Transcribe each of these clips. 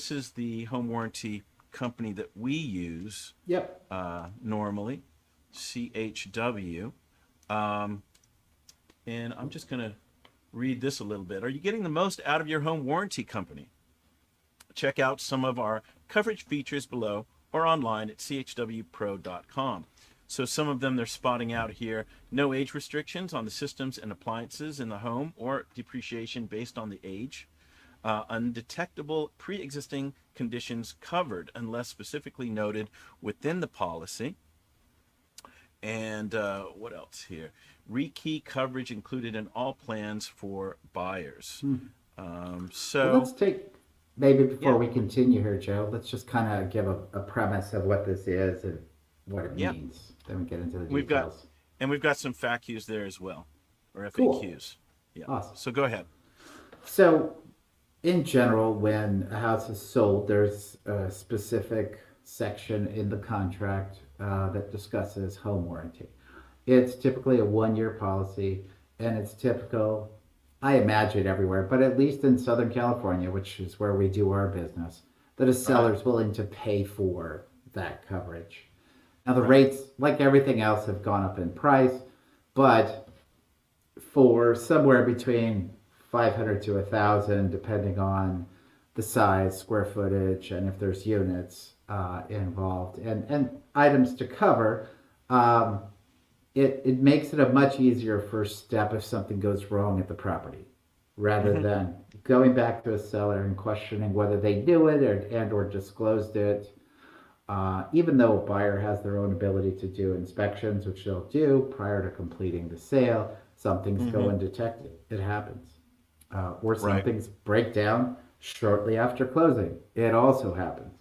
this is the home warranty company that we use. Yep. Normally, CHW. Um, and I'm just going to read this a little bit. Are you getting the most out of your home warranty company? Check out some of our coverage features below or online at chwpro.com. So some of them they're spotting out here. No age restrictions on the systems and appliances in the home or depreciation based on the age. Undetectable pre-existing conditions covered unless specifically noted within the policy. And what else here? Rekey coverage included in all plans for buyers. Well, let's take, maybe before Yeah. we continue here, Joe, let's just kind of give a premise of what this is and what it Yeah. means. Then we get into the We've got details. we've got some FAQs there as well, or Cool. FAQs. Yeah. Awesome. So go ahead. So, in general, when a house is sold, there's a specific section in the contract that discusses home warranty. It's typically a 1 year policy, and it's typical, I imagine everywhere, but at least in Southern California, which is where we do our business, that a seller's willing to pay for that coverage. Now, the rates, like everything else, have gone up in price, but for somewhere between 500 to 1,000, depending on the size, square footage, and if there's units involved, and items to cover, it makes it a much easier first step if something goes wrong at the property, rather than going back to a seller and questioning whether they knew it or disclosed it. Even though a buyer has their own ability to do inspections, which they'll do prior to completing the sale, some things go undetected. It happens. Or some things break down shortly after closing. It also happens.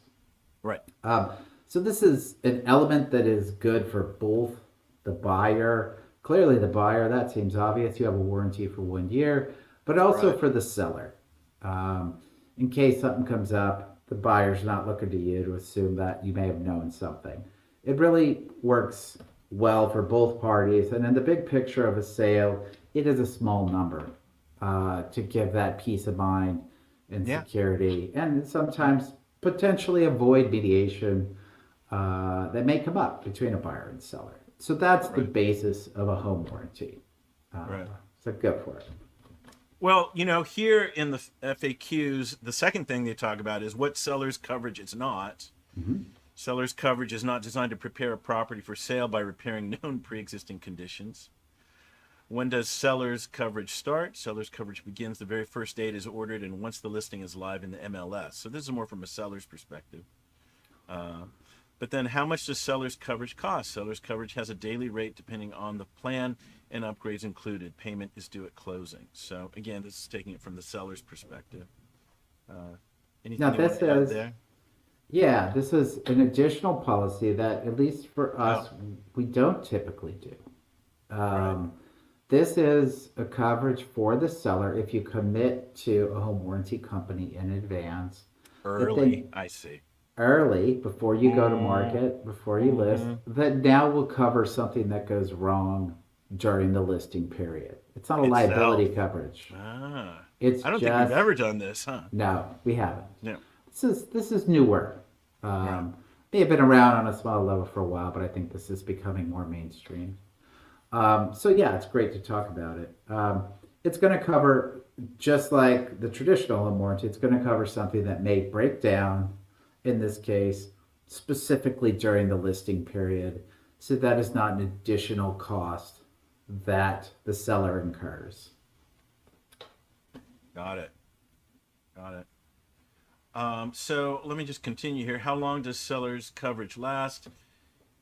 Right. So this is an element that is good for both the buyer. Clearly the buyer, that seems obvious. You have a warranty for 1 year, but also for the seller. In case something comes up, the buyer's not looking to you to assume that you may have known something. It really works well for both parties. And in the big picture of a sale, it is a small number to give that peace of mind and security, and sometimes potentially avoid mediation that may come up between a buyer and seller. So that's the basis of a home warranty. So go for it. Well, here in the FAQs, the second thing they talk about is what seller's coverage is not. Seller's coverage is not designed to prepare a property for sale by repairing known pre-existing conditions. When does seller's coverage start? Seller's coverage begins the very first day it is ordered and once the listing is live in the MLS. So this is more from a seller's perspective. But then how much does seller's coverage cost? Seller's coverage has a daily rate depending on the plan and upgrades included. Payment is due at closing. So again, this is taking it from the seller's perspective. Anything Now you want this to add is, there? yeah, this is an additional policy that, at least for us, we don't typically do. This is a coverage for the seller if you commit to a home warranty company in advance. Early, I see. Early, before you go to market, before you list, that now will cover something that goes wrong during the listing period. It's not a liability coverage. It's I don't just, think we've ever done this, huh? No, we haven't. No. This is newer. May have been around on a small level for a while, but I think this is becoming more mainstream. So yeah, it's great to talk about it. It's going to cover, just like the traditional home warranty, it's going to cover something that may break down, in this case, specifically during the listing period. So that is not an additional cost that the seller incurs. Got it. So let me just continue here. How long does seller's coverage last?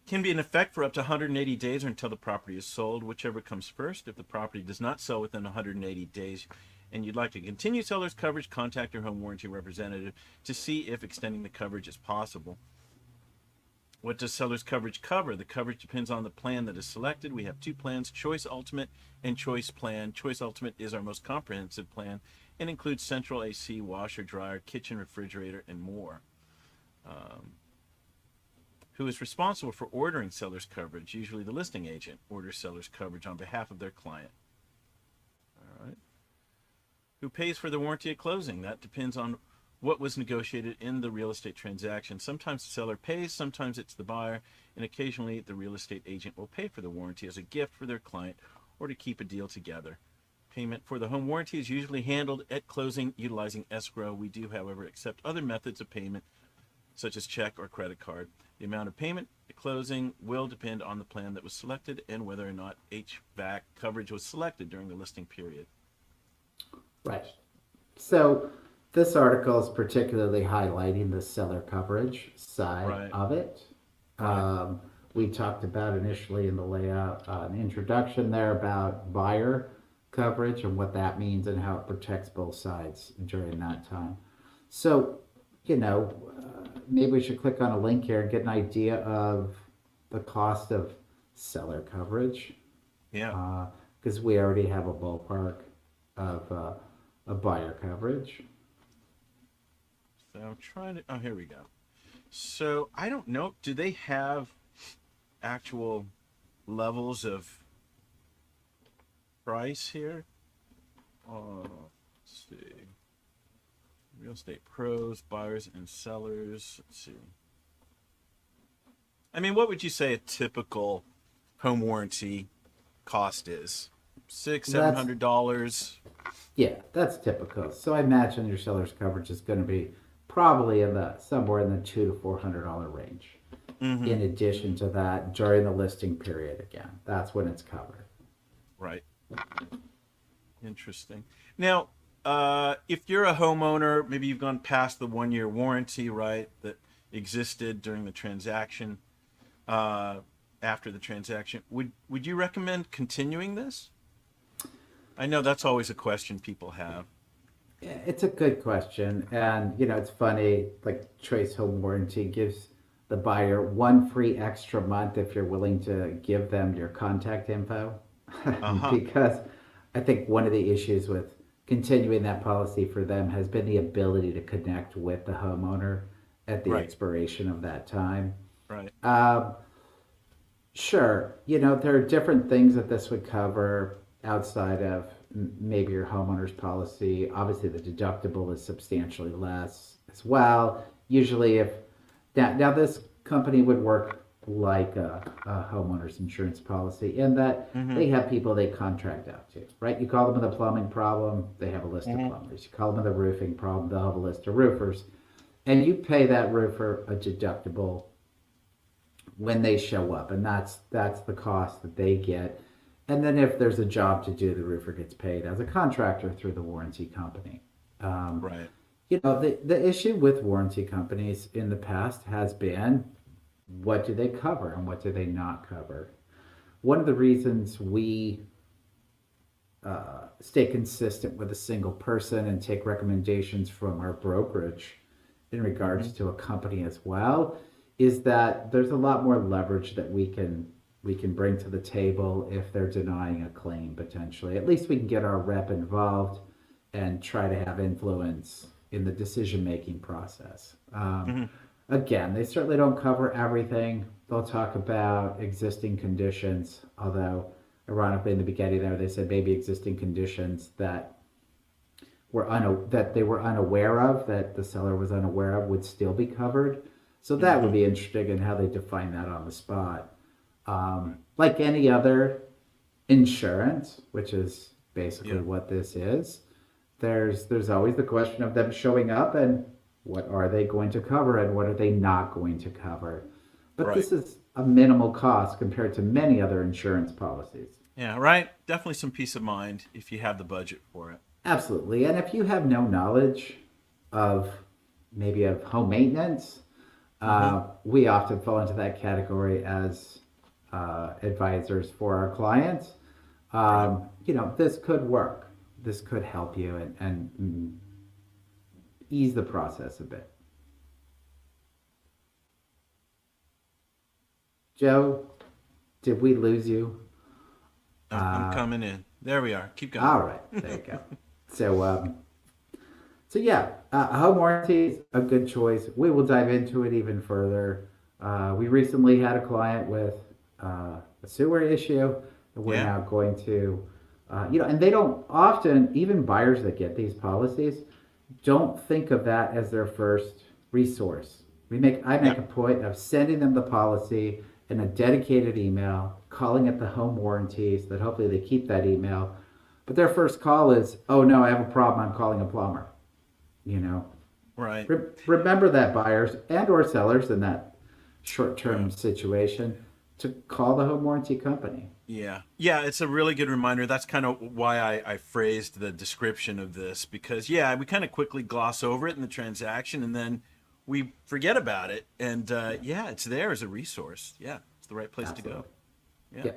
Can be in effect for up to 180 days or until the property is sold, whichever comes first. If the property does not sell within 180 days and you'd like to continue seller's coverage, contact your home warranty representative to see if extending the coverage is possible. What does seller's coverage cover? The coverage depends on the plan that is selected. We have two plans, Choice Ultimate and Choice Plan. Choice Ultimate is our most comprehensive plan and includes central AC, washer, dryer, kitchen, refrigerator, and more. Who is responsible for ordering seller's coverage? Usually the listing agent orders seller's coverage on behalf of their client. All right. Who pays for the warranty at closing? That depends on what was negotiated in the real estate transaction. Sometimes the seller pays, sometimes it's the buyer, and occasionally the real estate agent will pay for the warranty as a gift for their client or to keep a deal together. Payment for the home warranty is usually handled at closing utilizing escrow. We do, however, accept other methods of payment, such as check or credit card. The amount of payment at closing will depend on the plan that was selected and whether or not HVAC coverage was selected during the listing period. Right. So this article is particularly highlighting the seller coverage side Right. of it. Right. We talked about initially in the layout, an introduction there about buyer coverage and what that means and how it protects both sides during that time. So, maybe we should click on a link here and get an idea of the cost of seller coverage. Yeah. Because we already have a ballpark of a buyer coverage. So I'm trying to, oh, here we go. So I don't know, do they have actual levels of price here? Let's see. Real estate pros, buyers and sellers. Let's see. I mean, what would you say a typical home warranty cost is? $700. Yeah, that's typical. So I imagine your seller's coverage is going to be probably somewhere in the $200 to $400 range. Mm-hmm. In addition to that, during the listing period, again, that's when it's covered. Right. Interesting. Now, if you're a homeowner, maybe you've gone past the 1-year warranty, right, that existed during the transaction, after the transaction, would you recommend continuing this? I know that's always a question people have. Yeah, it's a good question. And, it's funny, like Choice Home Warranty gives the buyer one free extra month if you're willing to give them your contact info. Because I think one of the issues with continuing that policy for them has been the ability to connect with the homeowner at the expiration of that time. Right. Sure. There are different things that this would cover outside of maybe your homeowner's policy. Obviously, the deductible is substantially less as well. Usually, if now this company would work like a homeowner's insurance policy in that they have people they contract out to, right? You call them with a plumbing problem, they have a list of plumbers. You call them with a roofing problem, they'll have a list of roofers. And you pay that roofer a deductible when they show up, and that's the cost that they get. And then if there's a job to do, the roofer gets paid as a contractor through the warranty company. Right. The issue with warranty companies in the past has been, what do they cover and what do they not cover? One of the reasons we stay consistent with a single person and take recommendations from our brokerage in regards to a company as well is that there's a lot more leverage that we can bring to the table if they're denying a claim potentially. At least we can get our rep involved and try to have influence in the decision-making process. Again, they certainly don't cover everything. They'll talk about existing conditions, although ironically in the beginning there they said maybe existing conditions that they were unaware of, that the seller was unaware of, would still be covered. So that would be interesting in how they define that on the spot. Like any other insurance, which is basically what this is, there's always the question of them showing up and what are they going to cover and what are they not going to cover. But this is a minimal cost compared to many other insurance policies. Yeah, right. Definitely some peace of mind if you have the budget for it. Absolutely. And if you have no knowledge of home maintenance, we often fall into that category as advisors for our clients. This could work. This could help you and ease the process a bit. Joe, did we lose you? I'm coming in. There we are. Keep going. All right, there you go. So yeah, home warranty is a good choice. We will dive into it even further. We recently had a client with a sewer issue. We're now going to, and they don't often, even buyers that get these policies don't think of that as their first resource. I make a Yep. point of sending them the policy in a dedicated email, calling it the home warranty, so that hopefully they keep that email. But their first call is, "Oh no, I have a problem. I'm calling a plumber." You know, Right. remember that, buyers and or sellers in that Yeah. short-term situation, to call the home warranty company. Yeah. Yeah, it's a really good reminder. That's kind of why I phrased the description of this because, yeah, we kind of quickly gloss over it in the transaction and then we forget about it. And yeah, it's there as a resource. Yeah, it's the right place to go. Absolutely. Yeah. Yeah.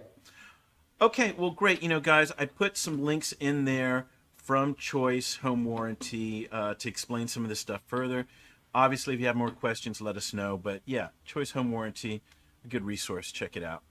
Okay, well, great. You know, guys, I put some links in there from Choice Home Warranty to explain some of this stuff further. Obviously, if you have more questions, let us know. But yeah, Choice Home Warranty, a good resource. Check it out.